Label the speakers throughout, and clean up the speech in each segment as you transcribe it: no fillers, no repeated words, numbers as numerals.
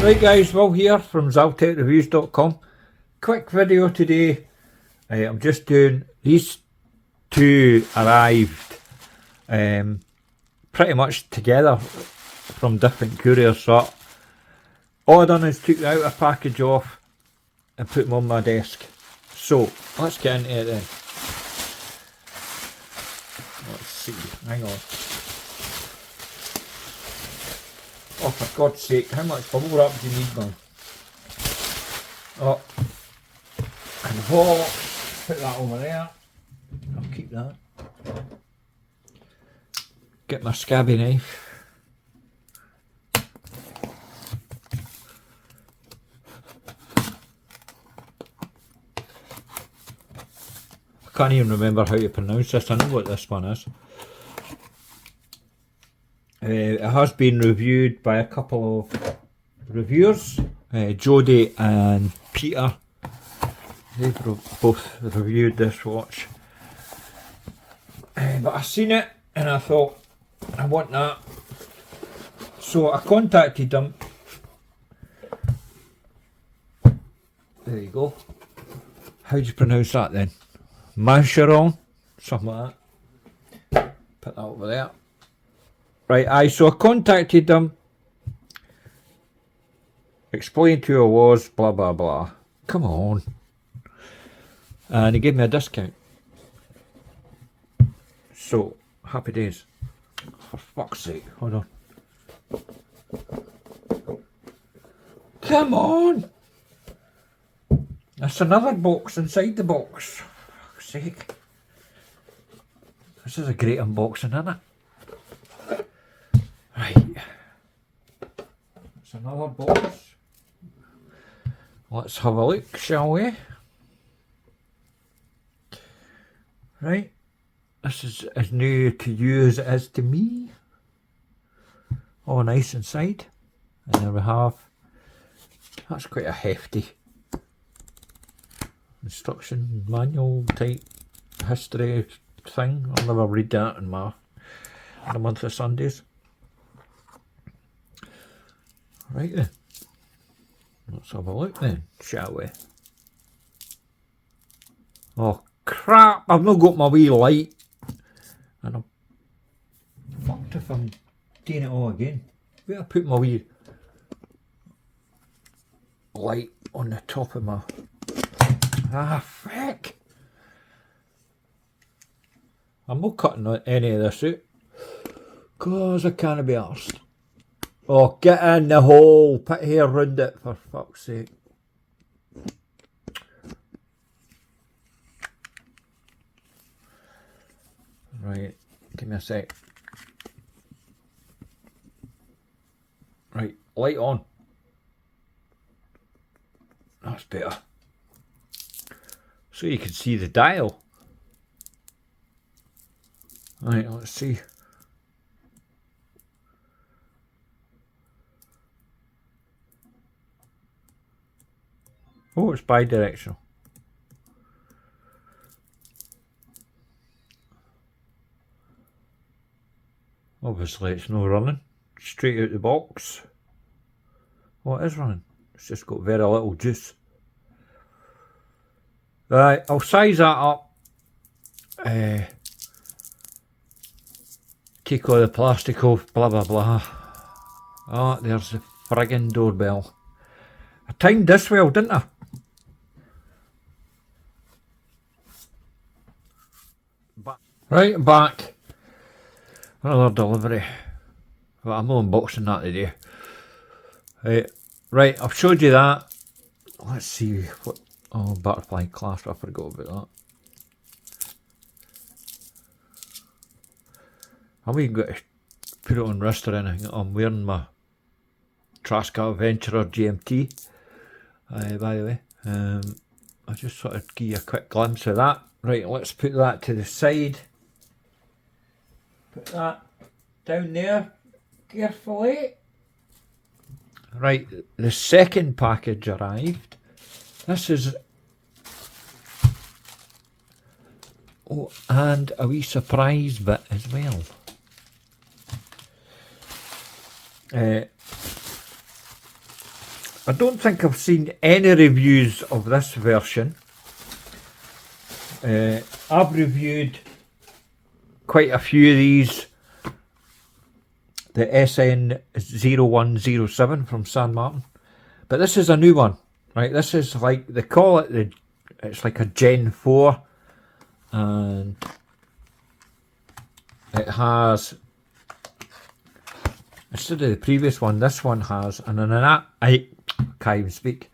Speaker 1: Right guys, Will here from ZaltekReviews.com. Quick video today. I'm just doing, these two arrived pretty much together from different couriers, so all I done is took the outer package off and put them on my desk. So let's get into it then. Let's see, hang on. Oh, for God's sake, how much bubble wrap do you need, man? Oh, and the box, put that over there. I'll keep that. Get my scabby knife. I can't even remember how to pronounce this. I know what this one is. It has been reviewed by a couple of reviewers, Jody and Peter. They've both reviewed this watch. But I seen it and I thought, I want that. So I contacted them. There you go. How do you pronounce that then? Mancheront? Something like that. Put that over there. Right, so I contacted them, explained who I was, blah blah blah. Come on. And he gave me a discount. So, happy days. For fuck's sake, hold on. Come on! That's another box inside the box. For fuck's sake. This is a great unboxing, isn't it? Right, it's another box. Let's have a look, shall we? Right, this is as new to you as it is to me. All nice inside. And there we have, that's quite a hefty instruction manual type history thing. I'll never read that in a month of Sundays. Right then, let's have a look then, shall we? Oh crap, I've not got my wee light. And I'm fucked if I'm doing it all again. Where I put my wee light on the top of my... Ah, frick! I'm not cutting any of this out, cause I can't be arsed. Oh, get in the hole, put hair round it, for fuck's sake. Right, give me a sec. Right, light on. That's better. So you can see the dial. Right, let's see. Oh, it's bi-directional. Obviously it's no running. Straight out the box. Oh, it is running. It's just got very little juice. Right, I'll size that up. Take all the plastic off, blah blah blah. Oh, there's the friggin' doorbell. I timed this well, didn't I? Right, back. Another delivery. Well, I'm not unboxing that today. Right, I've showed you that. Let's see what... Oh, butterfly clasp, I forgot about that. I've even got to put it on wrist or anything. I'm wearing my Traska Adventurer GMT, by the way. I just sort of give you a quick glimpse of that. Right, let's put that to the side. Put that down there carefully. Right, the second package arrived. This is... Oh, and a wee surprise bit as well. I don't think I've seen any reviews of this version. I've reviewed quite a few of these. The SN0107 from San Martin. But this is a new one. Right, this is like, they call it, it's like a Gen 4. And it has, instead of the previous one, this one has I can't even speak,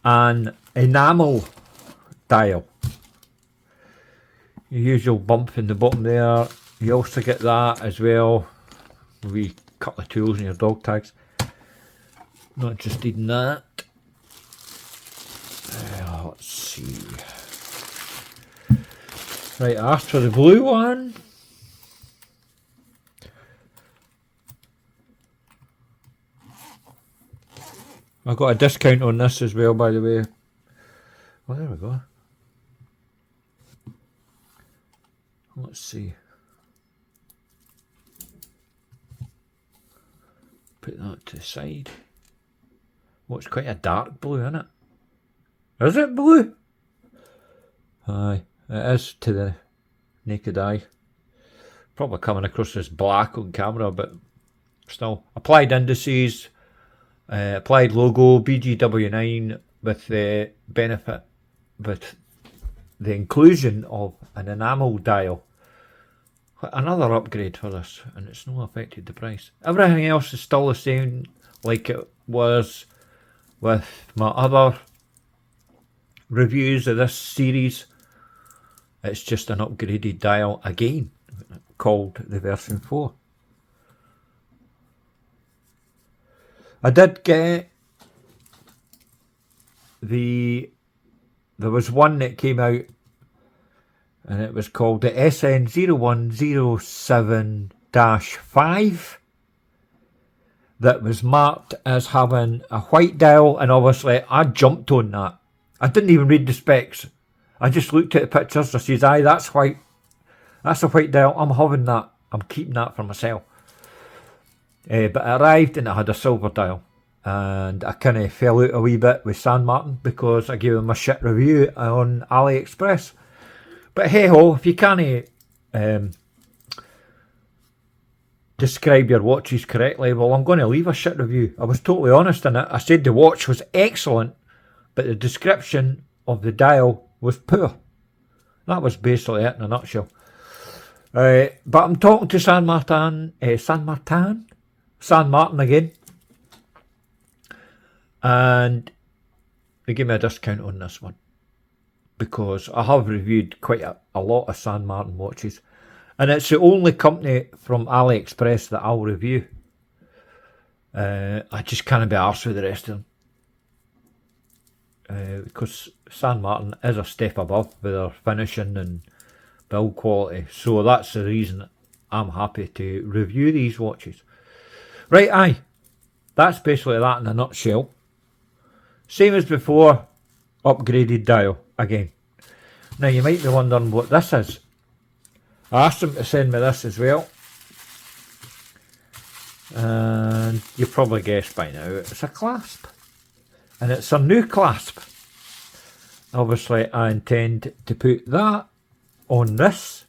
Speaker 1: an enamel dial. Your usual bump in the bottom there. You also get that as well. We couple of tools and your dog tags. Not interested in that. Let's see. Right, I asked for the blue one. I got a discount on this as well, by the way. Well, there we go. Let's see. Put that to the side. Oh, it's quite a dark blue, isn't it? Is it blue? Aye, it is to the naked eye. Probably coming across as black on camera, but still. Applied indices, applied logo, BGW9 with the benefit, with the inclusion of an enamel dial. Another upgrade for this, and it's not affected the price. Everything else is still the same like it was with my other reviews of this series. It's just an upgraded dial again, called the version 4. I did get there was one that came out, and it was called the SN0107-4 that was marked as having a white dial, and obviously I jumped on that. I didn't even read the specs. I just looked at the pictures. I says, aye, that's white. That's a white dial. I'm having that. I'm keeping that for myself. But it arrived and it had a silver dial. And I kind of fell out a wee bit with San Martin because I gave them a shit review on AliExpress. But hey ho, if you can't describe your watches correctly, well, I'm going to leave a shit review. I was totally honest in it. I said the watch was excellent, but the description of the dial was poor. That was basically it in a nutshell. But I'm talking to San Martin again. And they gave me a discount on this one, because I have reviewed quite a lot of San Martin watches, and it's the only company from AliExpress that I'll review. I just can't be arsed with the rest of them, because San Martin is a step above with their finishing and build quality, so that's the reason I'm happy to review these watches. Right, aye, that's basically that in a nutshell. Same as before, upgraded dial again. Now you might be wondering what this is. I asked them to send me this as well, and you probably guessed by now it's a clasp, and it's a new clasp. Obviously I intend to put that on this,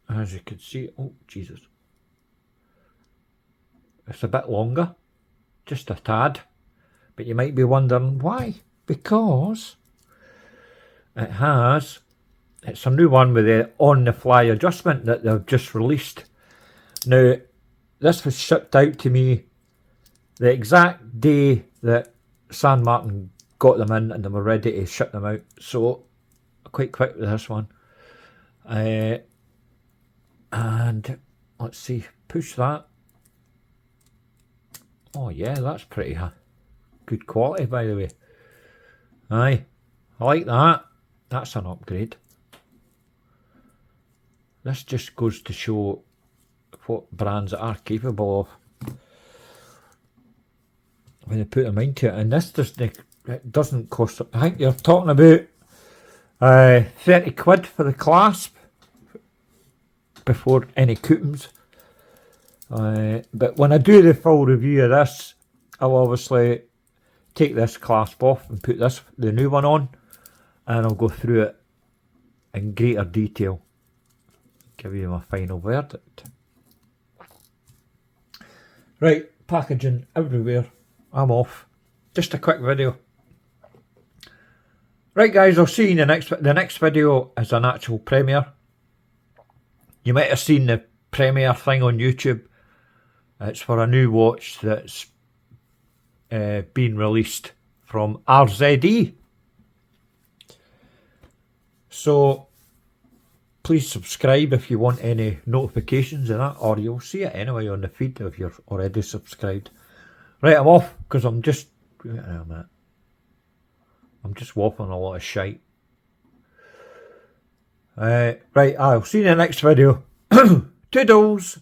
Speaker 1: as you can see. Oh Jesus, it's a bit longer, just a tad, but you might be wondering why. Because it's a new one with the on-the-fly adjustment that they've just released. Now, this was shipped out to me the exact day that San Martin got them in and they were ready to ship them out. So, quite quick with this one. And let's see, push that. Oh yeah, that's pretty good quality, by the way. Aye, I like that. That's an upgrade. This just goes to show what brands are capable of when they put their mind to it. And this it doesn't cost, I think you're talking about 30 quid for the clasp before any coupons. But when I do the full review of this, I'll obviously take this clasp off and put the new one on, and I'll go through it in greater detail, give you my final verdict. Right, packaging everywhere. I'm off. Just a quick video. Right guys, I'll see you in the next video is an actual premiere. You might have seen the premiere thing on YouTube. It's for a new watch that's been released from RZE. So please subscribe if you want any notifications of that, or you'll see it anyway on the feed if you're already subscribed. Right, I'm off because I'm just waffling a lot of shite. Right, I'll see you in the next video. Toodles!